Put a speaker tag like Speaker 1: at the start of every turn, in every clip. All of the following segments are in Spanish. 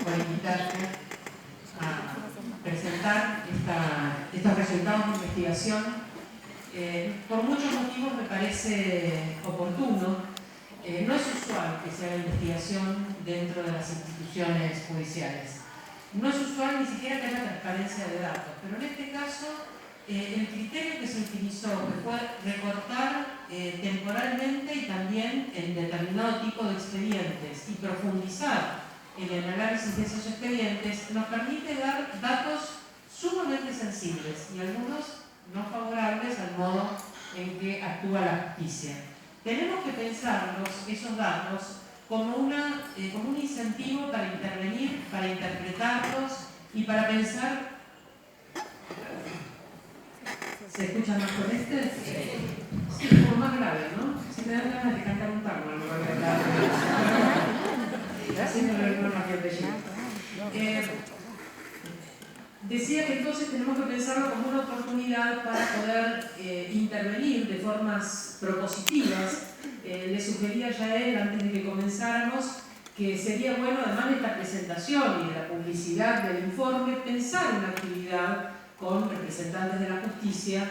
Speaker 1: por invitarme a presentar estos resultados de investigación. Por muchos motivos me parece oportuno. No es usual que se haga investigación dentro de las instituciones judiciales. No es usual ni siquiera que haya transparencia de datos, pero en este caso el criterio que se utilizó, que fue recortar temporalmente y también en determinado tipo de expedientes y profundizar en el análisis de esos expedientes, nos permite dar datos sumamente sensibles y algunos no favorables al modo en que actúa la justicia. Tenemos que pensar esos datos como un incentivo para intervenir, para interpretarlos y para pensar. ¿Se escucha más con este? Sí, un poco más grave, ¿no? Si me dan ganas de cantar un tango, no voy a hablar. Haciéndolo el más apellido. Decía que entonces tenemos que pensarlo como una oportunidad para poder intervenir de formas propositivas. Le sugería ya a él, antes de que comenzáramos, que sería bueno, además de esta presentación y de la publicidad del informe, pensar una actividad con representantes de la justicia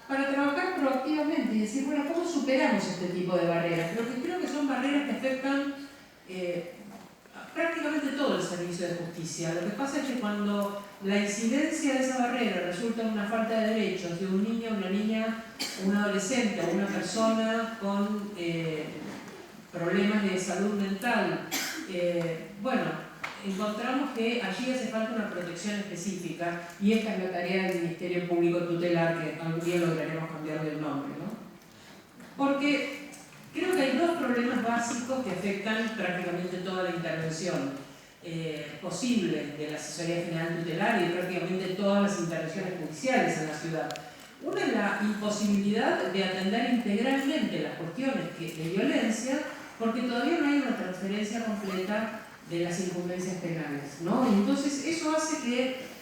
Speaker 1: para trabajar proactivamente y decir, bueno, ¿cómo superamos este tipo de barreras? Pero que creo que son barreras que afectan prácticamente todo el servicio de justicia. Lo que pasa es que cuando la incidencia de esa barrera resulta en una falta de derechos de un niño, una niña, un adolescente o una persona con problemas de salud mental, encontramos que allí hace falta una protección específica y esta es la tarea del Ministerio Público Tutelar, que algún día lograremos cambiar de nombre, ¿no? Porque creo que hay dos problemas básicos que afectan prácticamente toda la intervención posible de la Asesoría General Tutelar y prácticamente todas las intervenciones judiciales en la ciudad. Una es la imposibilidad de atender integralmente las cuestiones de violencia, porque todavía no hay una transferencia completa de las incumbencias penales, ¿no? Entonces eso hace que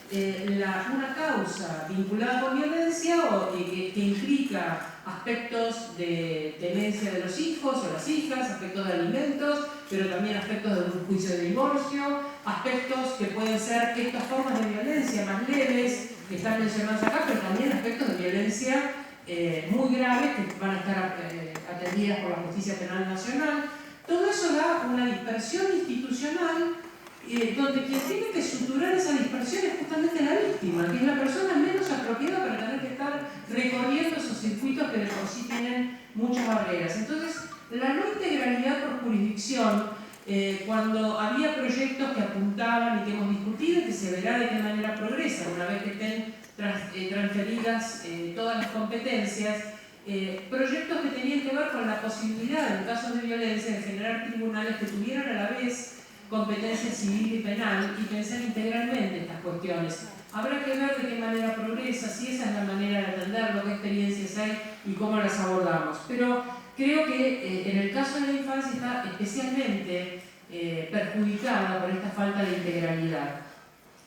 Speaker 1: una causa vinculada con violencia o que implica aspectos de tenencia de los hijos o las hijas, aspectos de alimentos, pero también aspectos de un juicio de divorcio, aspectos que pueden ser estas formas de violencia más leves que están mencionadas acá, pero también aspectos de violencia muy graves que van a estar atendidas por la Justicia Penal Nacional. Todo eso da una dispersión institucional donde quien tiene que suturar esa dispersión es justamente la víctima, que es la persona menos apropiada para tener que estar recorriendo esos circuitos que de por sí tienen muchas barreras. Entonces, la no integralidad por jurisdicción, cuando había proyectos que apuntaban y que hemos discutido y que se verá de qué manera progresa una vez que estén transferidas todas las competencias, proyectos que tenían que ver con la posibilidad, en casos de violencia, de generar tribunales que tuvieran a la vez competencia civil y penal y pensar integralmente estas cuestiones. Habrá que ver de qué manera progresa, si esa es la manera de atenderlo, qué experiencias hay y cómo las abordamos. Pero creo que en el caso de la infancia está especialmente perjudicada por esta falta de integralidad.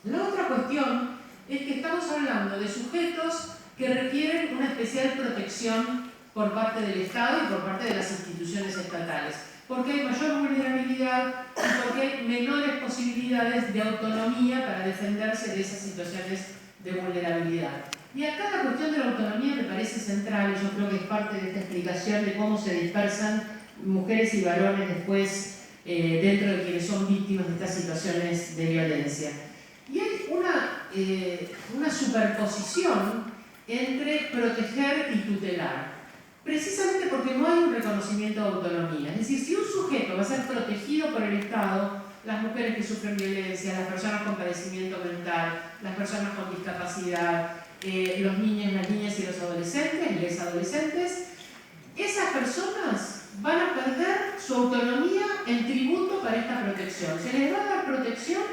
Speaker 1: La otra cuestión es que estamos hablando de sujetos que requieren una especial protección por parte del Estado y por parte de las instituciones estatales, porque hay mayor vulnerabilidad y porque hay menores posibilidades de autonomía para defenderse de esas situaciones de vulnerabilidad. Y acá la cuestión de la autonomía me parece central y yo creo que es parte de esta explicación de cómo se dispersan mujeres y varones después dentro de quienes son víctimas de estas situaciones de violencia. Y hay una superposición entre proteger y tutelar, precisamente porque no hay un reconocimiento de autonomía. Es decir, si un sujeto va a ser protegido por el Estado, las mujeres que sufren violencia, las personas con padecimiento mental, las personas con discapacidad, los niños, las niñas y los adolescentes, y les adolescentes, esas personas van a perder su autonomía en tributo para esta protección. Se les va a dar protección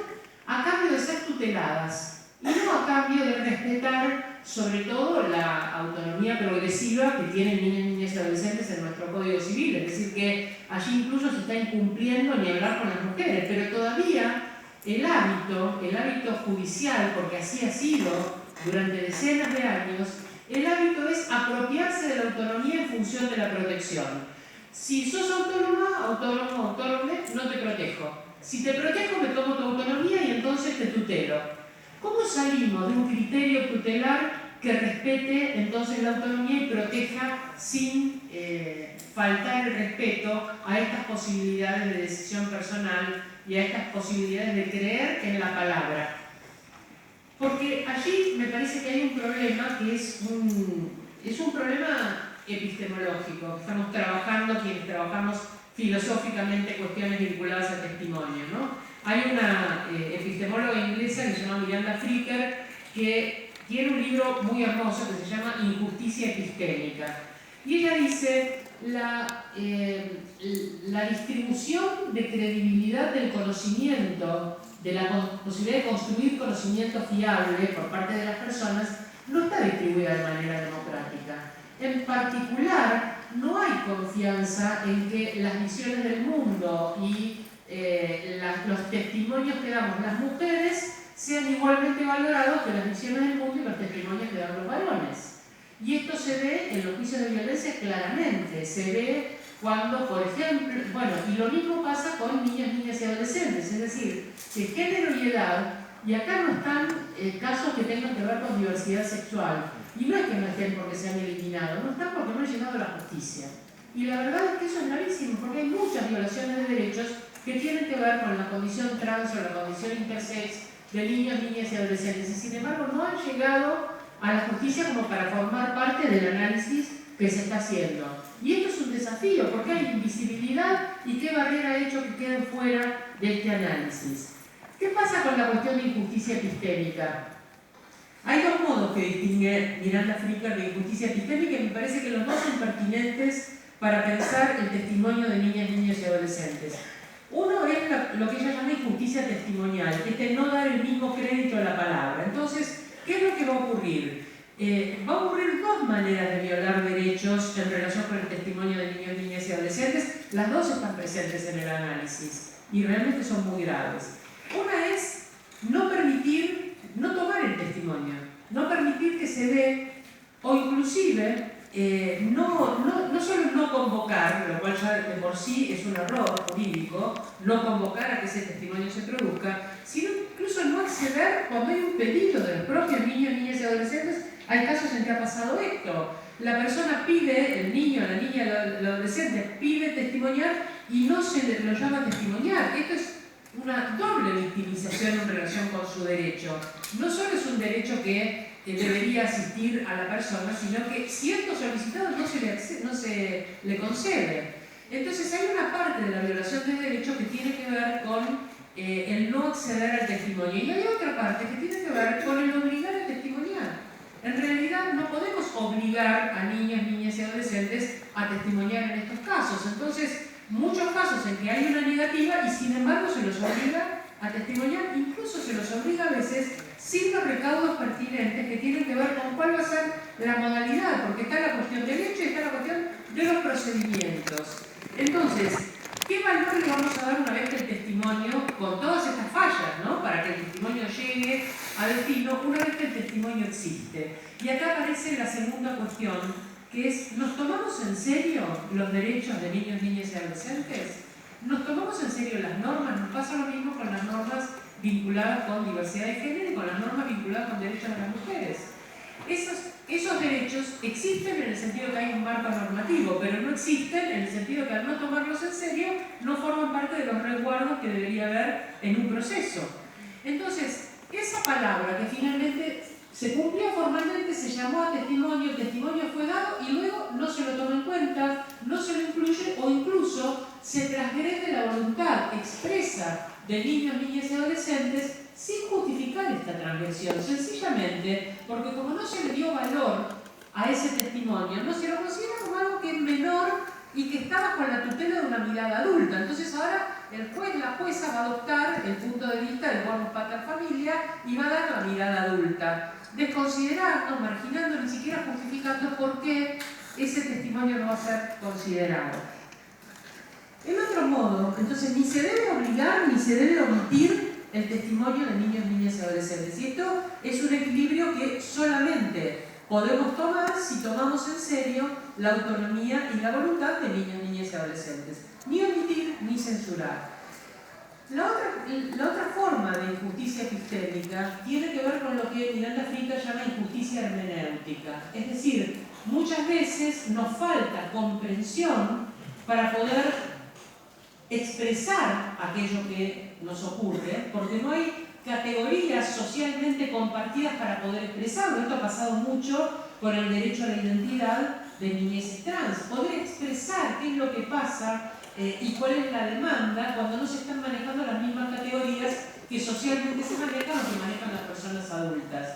Speaker 1: a cambio de ser tuteladas y no a cambio de respetar sobre todo la autonomía progresiva que tienen niñas y adolescentes en nuestro Código Civil. Es decir, que allí incluso se está incumpliendo ni hablar con las mujeres, pero todavía el hábito judicial, porque así ha sido durante decenas de años, el hábito es apropiarse de la autonomía en función de la protección. Si sos autónoma, autónomo, autónome, no te protejo. Si te protejo, me tomo tu autonomía y entonces te tutelo. ¿Cómo salimos de un criterio tutelar que respete entonces la autonomía y proteja sin faltar el respeto a estas posibilidades de decisión personal y a estas posibilidades de creer en la palabra? Porque allí me parece que hay un problema que es un problema epistemológico. Estamos trabajando, quienes trabajamos filosóficamente cuestiones vinculadas al testimonio, ¿no? Hay una epistemóloga inglesa que se llama Miranda Fricker, que tiene un libro muy hermoso que se llama Injusticia epistémica. Y ella dice, la distribución de credibilidad del conocimiento, de la posibilidad de construir conocimiento fiable por parte de las personas, no está distribuida de manera democrática. En particular, no hay confianza en que las visiones del mundo y los testimonios que damos las mujeres sean igualmente valorados que las visiones del mundo y los testimonios que dan los varones. Y esto se ve en los juicios de violencia claramente. Se ve cuando, por ejemplo, bueno, y lo mismo pasa con niñas, niñas y adolescentes, es decir, que género y edad, y acá no están casos que tengan que ver con diversidad sexual, y no es que no estén porque se han eliminado, no están porque no han llegado a la justicia. Y la verdad es que eso es gravísimo, porque hay muchas violaciones de derechos que tienen que ver con la condición trans o la condición intersex de niños, niñas y adolescentes, y sin embargo no han llegado a la justicia como para formar parte del análisis que se está haciendo. Y esto es un desafío, porque hay invisibilidad y qué barrera ha hecho que queden fuera de este análisis. ¿Qué pasa con la cuestión de injusticia epistémica? Hay dos modos que distingue Miranda Fricker de injusticia epistémica y me parece que los dos son pertinentes para pensar el testimonio de niñas, niños y adolescentes. Uno es lo que ella llama injusticia testimonial, que es de no dar el mismo crédito a la palabra. Entonces, ¿qué es lo que va a ocurrir? Va a ocurrir dos maneras de violar derechos en relación con el testimonio de niños, niñas y adolescentes. Las dos están presentes en el análisis y realmente son muy graves. Una es no permitir, no tomar el testimonio, no permitir que se dé, o inclusive no solo no convocar, lo cual ya de por sí es un error jurídico, no convocar a que ese testimonio se produzca, sino incluso no acceder cuando hay un pedido de los propios niños, niñas y adolescentes. Hay casos en que ha pasado esto. La persona pide, el niño, la niña, el adolescente pide testimoniar y no se lo llama a testimoniar. Esto es una doble victimización en relación con su derecho. No solo es un derecho que debería asistir a la persona, sino que siendo solicitado no se le concede. Entonces hay una parte de la violación de derechos que tiene que ver con el no acceder al testimonio. Y hay otra parte que tiene que ver con el obligar a testimoniar. En realidad no podemos obligar a niños, niñas y adolescentes a testimoniar en estos casos. Entonces, muchos casos en que hay una negativa y sin embargo se los obliga a testimoniar, incluso se los obliga a veces sin los recaudos pertinentes que tienen que ver con cuál va a ser la modalidad, porque está la cuestión del hecho y está la cuestión de los procedimientos. Entonces, ¿qué valor le vamos a dar una vez que el testimonio, con todas estas fallas, ¿no?, para que el testimonio llegue a destino, una vez que el testimonio existe? Y acá aparece la segunda cuestión, que es, ¿nos tomamos en serio los derechos de niños, niñas y adolescentes? ¿Nos tomamos en serio las normas? Nos pasa lo mismo con las normas vinculadas con diversidad de género y con las normas vinculadas con derechos de las mujeres. Esos derechos existen en el sentido que hay un marco normativo, pero no existen en el sentido que al no tomarlos en serio no forman parte de los resguardos que debería haber en un proceso. Entonces, esa palabra que finalmente se cumplió formalmente, se llamó a testimonio, el testimonio fue dado y luego no se lo toma en cuenta, no se lo incluye o incluso se transgrede la voluntad expresa de niños, niñas y adolescentes sin justificar esta transgresión, sencillamente porque como no se le dio valor a ese testimonio, no se lo considera como algo que es menor y que está bajo la tutela de una mirada adulta. Entonces ahora el juez, la jueza va a adoptar el punto de vista del bonus pater familia y va a dar la mirada adulta, desconsiderando, marginando, ni siquiera justificando por qué ese testimonio no va a ser considerado. En otro modo, entonces ni se debe obligar ni se debe omitir el testimonio de niños, niñas y adolescentes. Y esto es un equilibrio que solamente podemos tomar si tomamos en serio la autonomía y la voluntad de niños, niñas y adolescentes. Ni omitir ni censurar. La otra forma de injusticia epistémica tiene que ver con lo que Miranda Fricker llama injusticia hermenéutica. Es decir, muchas veces nos falta comprensión para poder expresar aquello que nos ocurre, porque no hay categorías socialmente compartidas para poder expresarlo. Esto ha pasado mucho con el derecho a la identidad de niñeces trans. Poder expresar qué es lo que pasa y cuál es la demanda cuando no se están manejando las mismas categorías que socialmente se manejan o que manejan las personas adultas.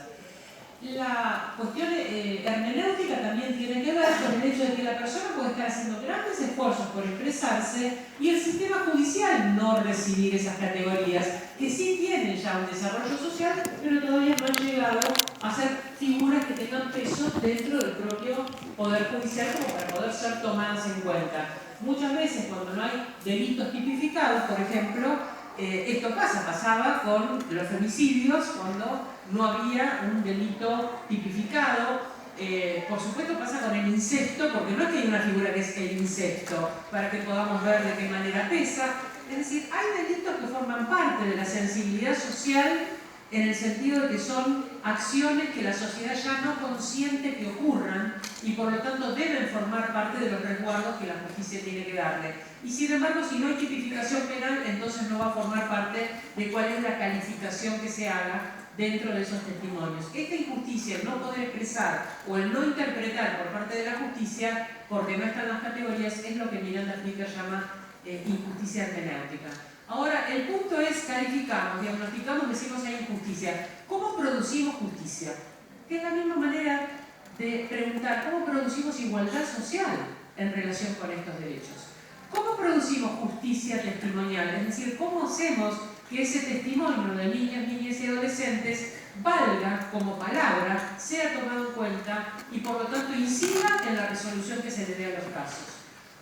Speaker 1: La cuestión hermenéutica también tiene que ver con el hecho de que la persona puede estar haciendo grandes esfuerzos por expresarse y el sistema judicial no recibir esas categorías, que sí tienen ya un desarrollo social, pero todavía no han llegado a ser figuras que tengan peso dentro del propio Poder Judicial como para poder ser tomadas en cuenta. Muchas veces cuando no hay delitos tipificados, por ejemplo, esto pasaba con los femicidios cuando no había un delito tipificado. Por supuesto pasa con el incesto, porque no es que hay una figura que es el incesto, para que podamos ver de qué manera pesa. Es decir, hay delitos que forman parte de la sensibilidad social en el sentido de que son acciones que la sociedad ya no consiente que ocurran y por lo tanto deben formar parte de los resguardos que la justicia tiene que darle. Y sin embargo, si no hay tipificación penal, entonces no va a formar parte de cuál es la calificación que se haga dentro de esos testimonios. Esta injusticia, el no poder expresar o el no interpretar por parte de la justicia, porque no están las categorías, es lo que Miranda Fricker llama injusticia hermenéutica. Ahora, el punto es calificamos, diagnosticamos, decimos hay injusticia. ¿Cómo producimos justicia? Que es la misma manera de preguntar cómo producimos igualdad social en relación con estos derechos. ¿Cómo producimos justicia testimonial? Es decir, ¿cómo hacemos que ese testimonio de niños, niñas y adolescentes valga como palabra, sea tomado en cuenta y por lo tanto incida en la resolución que se le dé a los casos?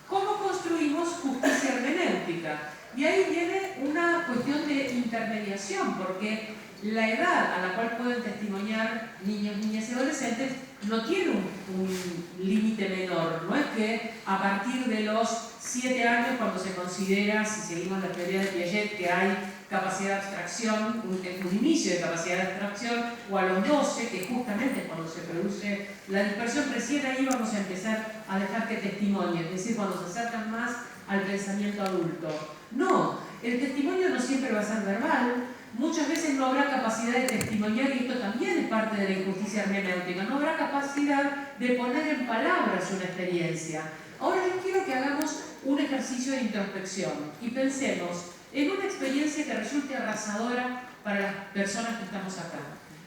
Speaker 1: ¿Cómo construimos justicia hermenéutica? Y ahí viene una cuestión de intermediación, porque la edad a la cual pueden testimoniar niños, niñas y adolescentes no tiene un límite menor. No es que a partir de los 7 años, cuando se considera, si seguimos la teoría de Piaget, que hay capacidad de abstracción, un inicio de capacidad de abstracción, o a los 12, que justamente es cuando se produce la dispersión, recién ahí vamos a empezar a dejar que testimonien, es decir, cuando se acercan más al pensamiento adulto. No, el testimonio no siempre va a ser verbal, muchas veces no habrá capacidad de testimoniar, y esto también es parte de la injusticia hermenéutica, no habrá capacidad de poner en palabras una experiencia. Ahora yo quiero que hagamos un ejercicio de introspección y pensemos en una experiencia que resulte arrasadora para las personas que estamos acá.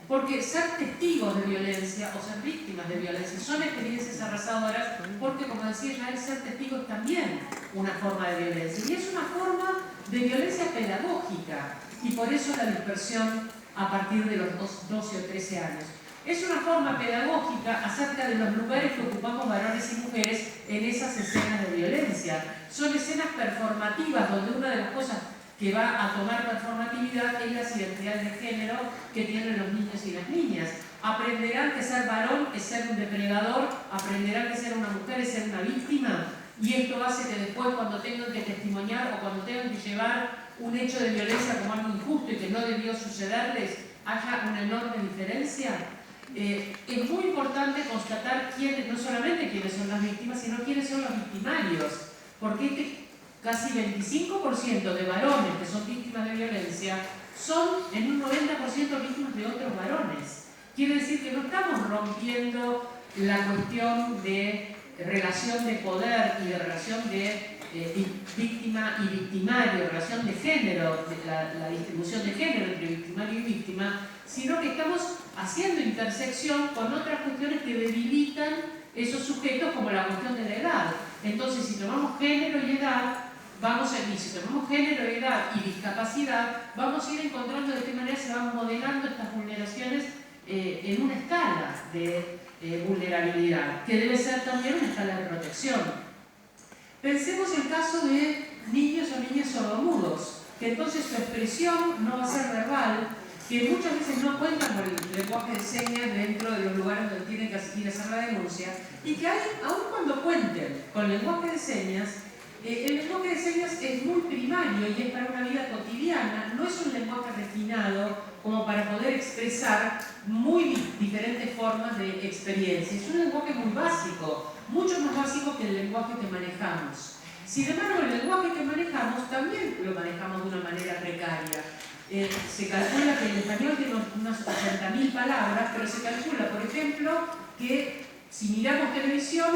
Speaker 1: Porque ser testigos de violencia o ser víctimas de violencia son experiencias arrasadoras, porque, como decía Israel, ser testigo es también una forma de violencia. Y es una forma de violencia pedagógica, y por eso la dispersión a partir de los 12 o 13 años. Es una forma pedagógica acerca de los lugares que ocupamos varones y mujeres en esas escenas de violencia. Son escenas performativas donde una de las cosas que va a tomar performatividad es las identidades de género que tienen los niños y las niñas. Aprenderán que ser varón es ser un depredador, aprenderán que ser una mujer es ser una víctima, y esto hace que después, cuando tengan que testimoniar o cuando tengan que llevar un hecho de violencia como algo injusto y que no debió sucederles, haya una enorme diferencia. Es muy importante constatar no solamente quiénes son las víctimas, sino quiénes son los victimarios, porque casi 25% de varones que son víctimas de violencia son en un 90% víctimas de otros varones. Quiere decir que no estamos rompiendo la cuestión de relación de poder y de relación de víctima y victimario, relación de género, la distribución de género entre victimario y víctima, sino que estamos haciendo intersección con otras cuestiones que debilitan esos sujetos, como la cuestión de la edad. Entonces, si tomamos género y edad, si tomamos género, edad y discapacidad, vamos a ir encontrando de qué manera se van modelando estas vulneraciones en una escala de vulnerabilidad, que debe ser también una escala de protección. Pensemos el caso de niños o niñas sordomudos, que entonces su expresión no va a ser verbal, que muchas veces no cuentan con el lenguaje de señas dentro de los lugares donde tienen que asistir a hacer la denuncia, y que aun cuando cuenten con lenguaje de señas, el lenguaje de señas es muy primario y es para una vida cotidiana, no es un lenguaje refinado como para poder expresar muy diferentes formas de experiencia. Es un lenguaje muy básico, mucho más básico que el lenguaje que manejamos. Sin embargo, el lenguaje que manejamos también lo manejamos de una manera precaria. Se calcula que el español tiene unas 80.000 palabras, pero se calcula, por ejemplo, que si miramos televisión,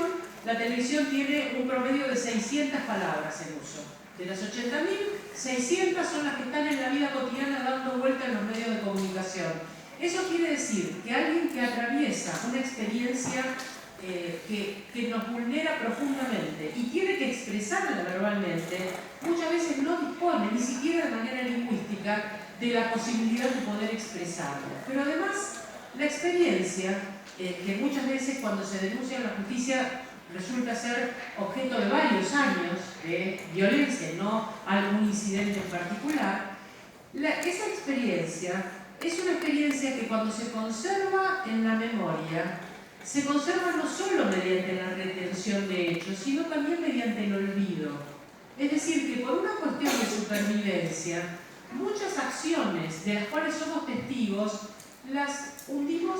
Speaker 1: la televisión tiene un promedio de 600 palabras en uso. De las 80.000, 600 son las que están en la vida cotidiana dando vuelta en los medios de comunicación. Eso quiere decir que alguien que atraviesa una experiencia que nos vulnera profundamente y tiene que expresarla verbalmente, muchas veces no dispone, ni siquiera de manera lingüística, de la posibilidad de poder expresarla. Pero además, la experiencia, que muchas veces cuando se denuncia en la justicia resulta ser objeto de varios años de violencia, no algún incidente en particular, esa experiencia es una experiencia que cuando se conserva en la memoria, se conserva no solo mediante la retención de hechos, sino también mediante el olvido. Es decir, que por una cuestión de supervivencia, muchas acciones de las cuales somos testigos las hundimos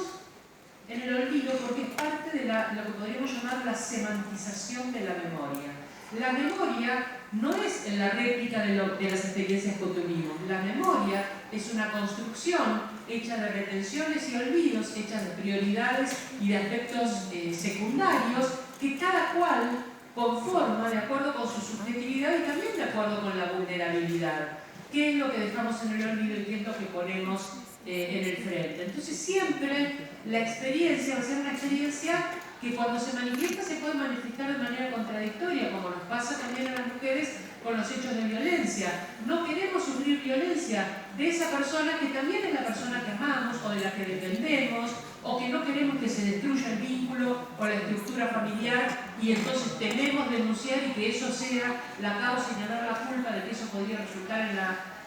Speaker 1: en el olvido porque es parte de lo que podríamos llamar la semantización de la memoria. La memoria no es la réplica de las experiencias que tuvimos. La memoria es una construcción hecha de retenciones y olvidos, hecha de prioridades y de aspectos secundarios que cada cual conforma de acuerdo con su subjetividad y también de acuerdo con la vulnerabilidad. ¿Qué es lo que dejamos en el olvido y qué es lo que ponemos en el frente? Entonces siempre la experiencia va a ser una experiencia que cuando se manifiesta se puede manifestar de manera contradictoria, como nos pasa también a las mujeres con los hechos de violencia. No queremos sufrir violencia de esa persona que también es la persona que amamos o de la que dependemos, o que no queremos que se destruya el vínculo o la estructura familiar y entonces tememos denunciar y que eso sea la causa y ganar la culpa de que eso podría resultar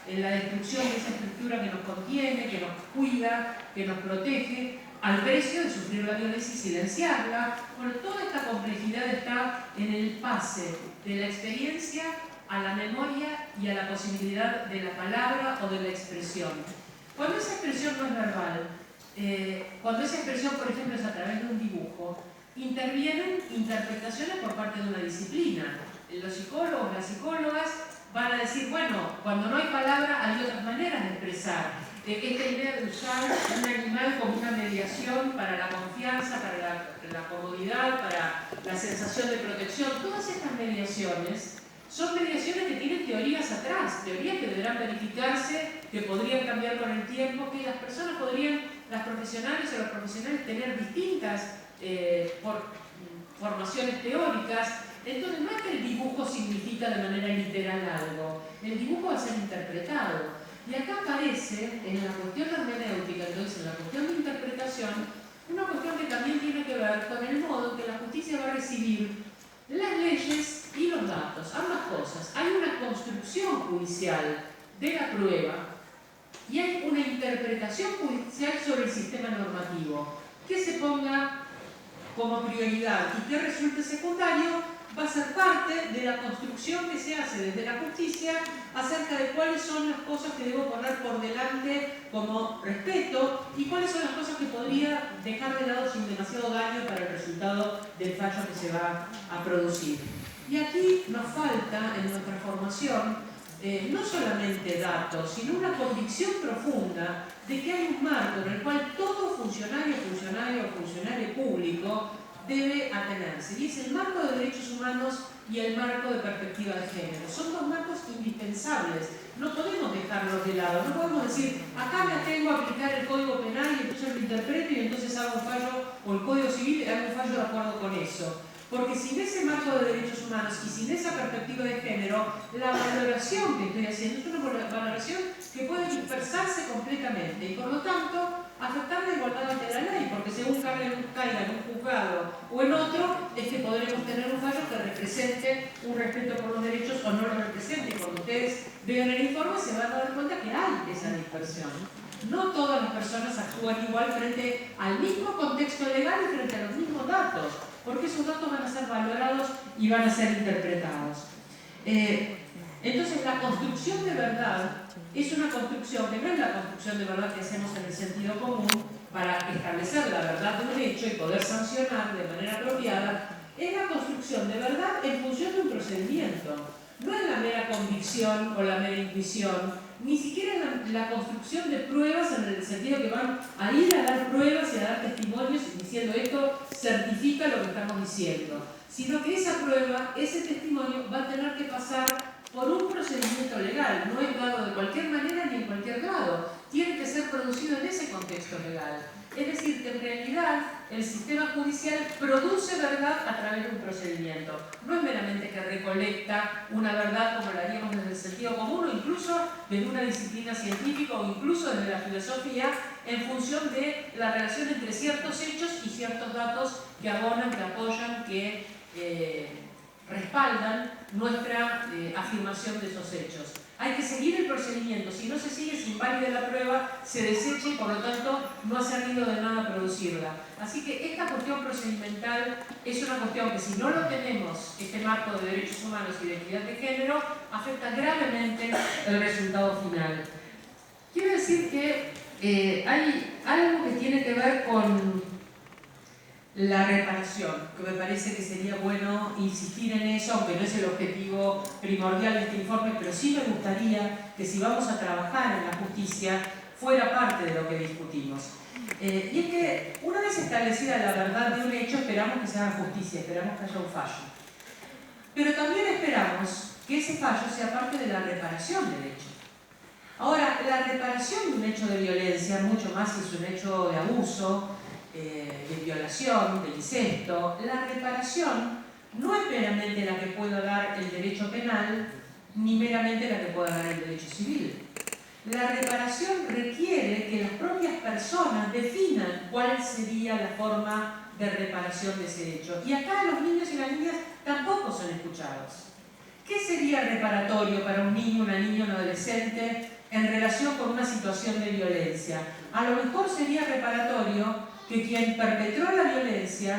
Speaker 1: en la destrucción de esa estructura que nos contiene, que nos cuida, que nos protege, al precio de sufrir la violencia y silenciarla. Bueno, toda esta complejidad está en el pase de la experiencia a la memoria y a la posibilidad de la palabra o de la expresión. Cuando esa expresión no es verbal, cuando esa expresión, por ejemplo, es a través de un dibujo, intervienen interpretaciones por parte de una disciplina. Los psicólogos, las psicólogas van a decir, bueno, cuando no hay palabra hay otras maneras de expresar. Esta idea de usar un animal como una mediación para la confianza, para la comodidad, para la sensación de protección, todas estas mediaciones son mediaciones que tienen teorías atrás, teorías que deberán verificarse, que podrían cambiar con el tiempo, que las personas podrían, las profesionales o los profesionales, tener distintas formaciones teóricas. Entonces no es que el dibujo significa de manera literal algo, el dibujo va a ser interpretado. Y acá aparece en la cuestión hermenéutica, entonces en la cuestión de interpretación, una cuestión que también tiene que ver con el modo en que la justicia va a recibir las leyes y los datos, ambas cosas. Hay una construcción judicial de la prueba y hay una interpretación judicial sobre el sistema normativo que se ponga como prioridad y que resulte secundario. Va a ser parte de la construcción que se hace desde la justicia acerca de cuáles son las cosas que debo poner por delante como respeto y cuáles son las cosas que podría dejar de lado sin demasiado daño para el resultado del fallo que se va a producir. Y aquí nos falta en nuestra formación no solamente datos, sino una convicción profunda de que hay un marco en el cual todo funcionario o funcionario público debe atenerse, y es el marco de derechos humanos y el marco de perspectiva de género. Son dos marcos indispensables, no podemos dejarlos de lado, no podemos decir, acá me atengo a aplicar el Código Penal y entonces lo interpreto y entonces hago un fallo, o el Código Civil y hago un fallo de acuerdo con eso. Porque sin ese marco de derechos humanos y sin esa perspectiva de género, la valoración que estoy haciendo es una valoración que puede dispersarse completamente y por lo tanto afectar la igualdad ante la ley, porque según caiga en un juzgado o en otro, es que podremos tener un fallo que represente un respeto por los derechos o no lo represente. Y cuando ustedes vean el informe se van a dar cuenta que hay esa dispersión. No todas las personas actúan igual frente al mismo contexto legal y frente a los mismos datos, porque esos datos van a ser valorados y van a ser interpretados. Entonces, la construcción de verdad es una construcción que no es la construcción de verdad que hacemos en el sentido común para establecer la verdad de un hecho y poder sancionar de manera apropiada. Es la construcción de verdad en función de un procedimiento. No es la mera convicción o la mera intuición, ni siquiera la construcción de pruebas en el sentido que van a ir a dar pruebas y a dar testimonios diciendo esto certifica lo que estamos diciendo, sino que esa prueba, ese testimonio va a tener que pasar por un procedimiento legal, no es dado de cualquier manera ni en cualquier grado, tiene que ser producido en ese contexto legal. Es decir, que en realidad el sistema judicial produce verdad a través de un procedimiento. No es meramente que recolecta una verdad como la haríamos desde el sentido común o incluso desde una disciplina científica o incluso desde la filosofía en función de la relación entre ciertos hechos y ciertos datos que abonan, que apoyan, que respaldan nuestra afirmación de esos hechos. Hay que seguir el procedimiento, si no se sigue es inválida la prueba, se desecha y por lo tanto no ha servido de nada producirla. Así que esta cuestión procedimental es una cuestión que si no lo tenemos, este marco de derechos humanos y de equidad de género, afecta gravemente el resultado final. Quiero decir que hay algo que tiene que ver con la reparación, que me parece que sería bueno insistir en eso, aunque no es el objetivo primordial de este informe, pero sí me gustaría que si vamos a trabajar en la justicia fuera parte de lo que discutimos. Y es que una vez establecida la verdad de un hecho, esperamos que se haga justicia, esperamos que haya un fallo. Pero también esperamos que ese fallo sea parte de la reparación del hecho. Ahora, la reparación de un hecho de violencia, mucho más si es un hecho de abuso, de violación, de incesto, la reparación no es meramente la que pueda dar el derecho penal, ni meramente la que pueda dar el derecho civil. La reparación requiere que las propias personas definan cuál sería la forma de reparación de ese hecho. Y acá los niños y las niñas tampoco son escuchados. ¿Qué sería reparatorio para un niño, una niña, un adolescente en relación con una situación de violencia? A lo mejor sería reparatorio que quien perpetró la violencia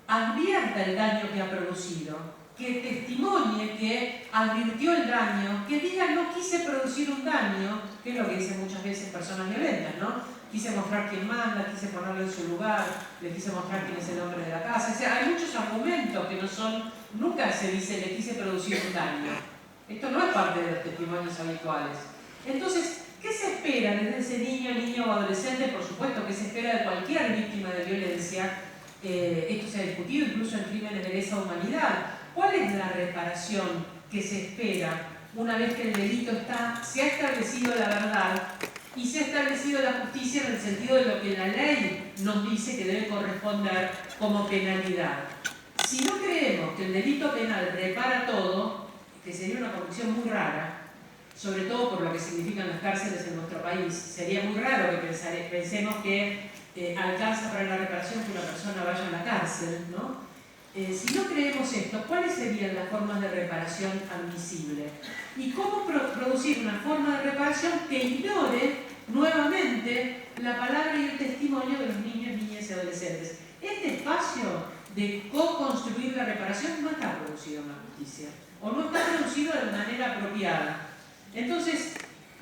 Speaker 1: advierta el daño que ha producido, que testimonie que advirtió el daño, que diga no quise producir un daño, que es lo que dicen muchas veces personas violentas, ¿no? Quise mostrar quién manda, quise ponerlo en su lugar, le quise mostrar quién es el hombre de la casa. O sea, hay muchos argumentos que no son, nunca se dice le quise producir un daño. Esto no es parte de los testimonios habituales. Entonces, ¿qué se espera desde ese niño o adolescente? Por supuesto que se espera de cualquier víctima de violencia. Esto se ha discutido incluso en crímenes de lesa humanidad. ¿Cuál es la reparación que se espera una vez que el delito se ha establecido la verdad y se ha establecido la justicia en el sentido de lo que la ley nos dice que debe corresponder como penalidad? Si no creemos que el delito penal repara todo, que sería una condición muy rara, sobre todo por lo que significan las cárceles en nuestro país. Sería muy raro que pensemos que alcanza para la reparación que una persona vaya a la cárcel, ¿no? Si no creemos esto, ¿cuáles serían las formas de reparación admisible? ¿Y cómo producir una forma de reparación que ignore nuevamente la palabra y el testimonio de los niños, niñas y adolescentes? Este espacio de co-construir la reparación no está producido en la justicia, o no está producido de manera apropiada. Entonces,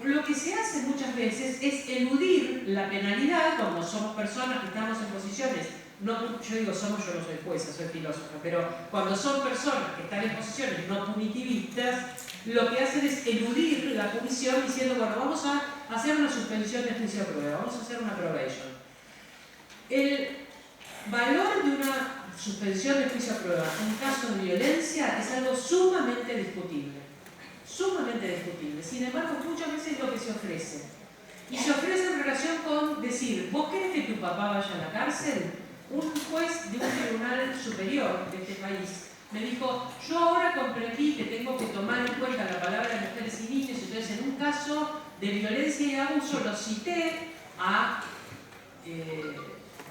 Speaker 1: lo que se hace muchas veces es eludir la penalidad cuando somos personas que estamos en posiciones, no, yo digo somos, yo no soy jueza, soy filósofa, pero cuando son personas que están en posiciones no punitivistas, lo que hacen es eludir la punición diciendo, bueno, vamos a hacer una suspensión de juicio a prueba, vamos a hacer una probation. El valor de una suspensión de juicio a prueba en caso de violencia es algo sumamente discutible. Sumamente discutible. Sin embargo, muchas veces es lo que se ofrece. Y se ofrece en relación con decir, ¿vos querés que tu papá vaya a la cárcel? Un juez de un tribunal superior de este país me dijo, yo ahora comprendí que tengo que tomar en cuenta la palabra de mujeres y niños, entonces en un caso de violencia y abuso lo cité a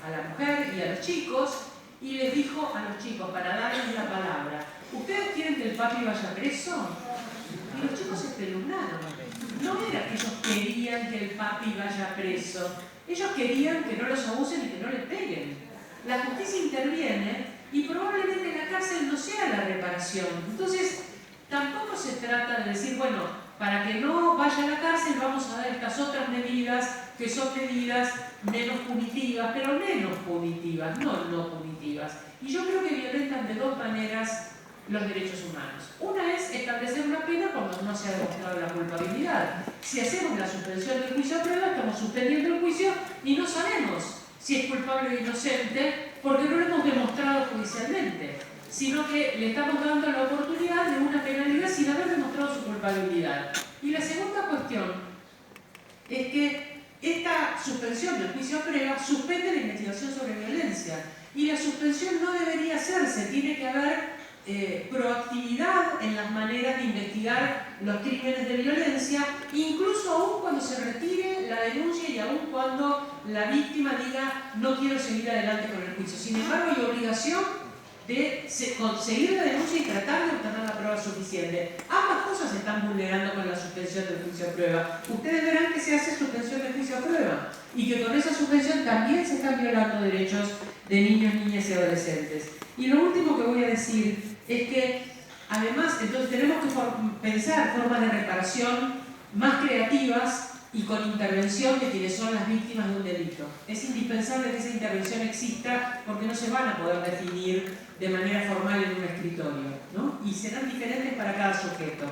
Speaker 1: la mujer y a los chicos y les dijo a los chicos, para darles la palabra, ¿ustedes quieren que el papi vaya preso? Y los chicos se espeluznaron. no era que ellos querían que el papi vaya preso, ellos querían que no los abusen y que no les peguen. La justicia interviene y probablemente la cárcel no sea la reparación. Entonces, tampoco se trata de decir, bueno, para que no vaya a la cárcel vamos a dar estas otras medidas que son medidas menos punitivas, pero menos punitivas, no punitivas. Y yo creo que violentan de dos maneras los derechos humanos. Una es establecer una pena cuando no se ha demostrado la culpabilidad. Si hacemos la suspensión del juicio a prueba, estamos suspendiendo el juicio y no sabemos si es culpable o inocente porque no lo hemos demostrado judicialmente, sino que le estamos dando la oportunidad de una penalidad sin haber demostrado su culpabilidad. Y la segunda cuestión es que esta suspensión del juicio a prueba suspende la investigación sobre violencia. Y la suspensión no debería hacerse, tiene que haber proactividad en las maneras de investigar los crímenes de violencia, incluso aún cuando se retire la denuncia y aún cuando la víctima diga no quiero seguir adelante con el juicio. Sin embargo, hay obligación de conseguir la denuncia y tratar de obtener la prueba suficiente. Ambas cosas se están vulnerando con la suspensión del juicio a prueba. Ustedes verán que se hace suspensión del juicio a prueba y que con esa suspensión también se están violando derechos de niños, niñas y adolescentes. Y lo último que voy a decir es que, además, entonces tenemos que pensar formas de reparación más creativas y con intervención de quienes son las víctimas de un delito. Es indispensable que esa intervención exista porque no se van a poder definir de manera formal en un escritorio, ¿no? Y serán diferentes para cada sujeto.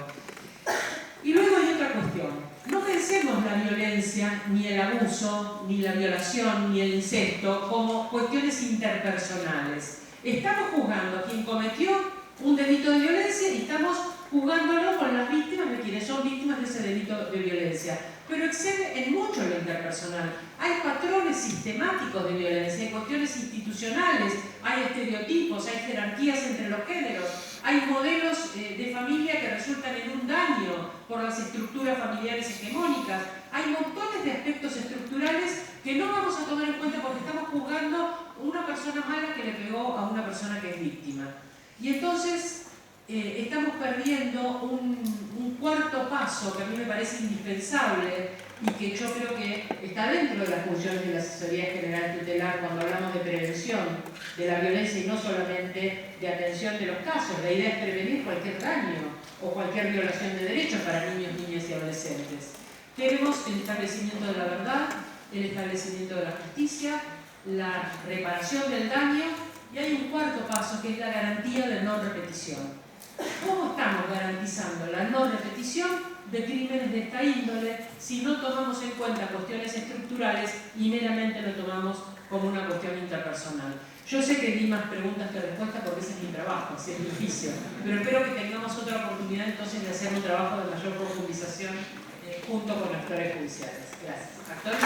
Speaker 1: Y luego hay otra cuestión. No pensemos la violencia, ni el abuso, ni la violación, ni el incesto como cuestiones interpersonales. Estamos juzgando a quien cometió un delito de violencia y estamos juzgándolo con las víctimas de quienes son víctimas de ese delito de violencia. Pero excede en mucho lo interpersonal. Hay patrones sistemáticos de violencia, hay cuestiones institucionales, hay estereotipos, hay jerarquías entre los géneros, hay modelos de familia que resultan en un daño por las estructuras familiares hegemónicas. Hay montones de aspectos estructurales que no vamos a tomar en cuenta porque estamos juzgando una persona mala que le pegó a una persona que es víctima. Y entonces estamos perdiendo un cuarto paso que a mí me parece indispensable y que yo creo que está dentro de las funciones de la Asesoría General Tutelar cuando hablamos de prevención de la violencia y no solamente de atención de los casos. La idea es prevenir cualquier daño o cualquier violación de derechos para niños, niñas y adolescentes. Tenemos el establecimiento de la verdad, el establecimiento de la justicia, la reparación del daño y hay un cuarto paso que es la garantía de no repetición. ¿Cómo estamos garantizando la no repetición de crímenes de esta índole si no tomamos en cuenta cuestiones estructurales y meramente lo tomamos como una cuestión interpersonal? Yo sé que di más preguntas que respuestas porque ese es mi trabajo, ese es mi oficio, pero espero que tengamos otra oportunidad entonces de hacer un trabajo de mayor profundización junto con actores judiciales. Gracias.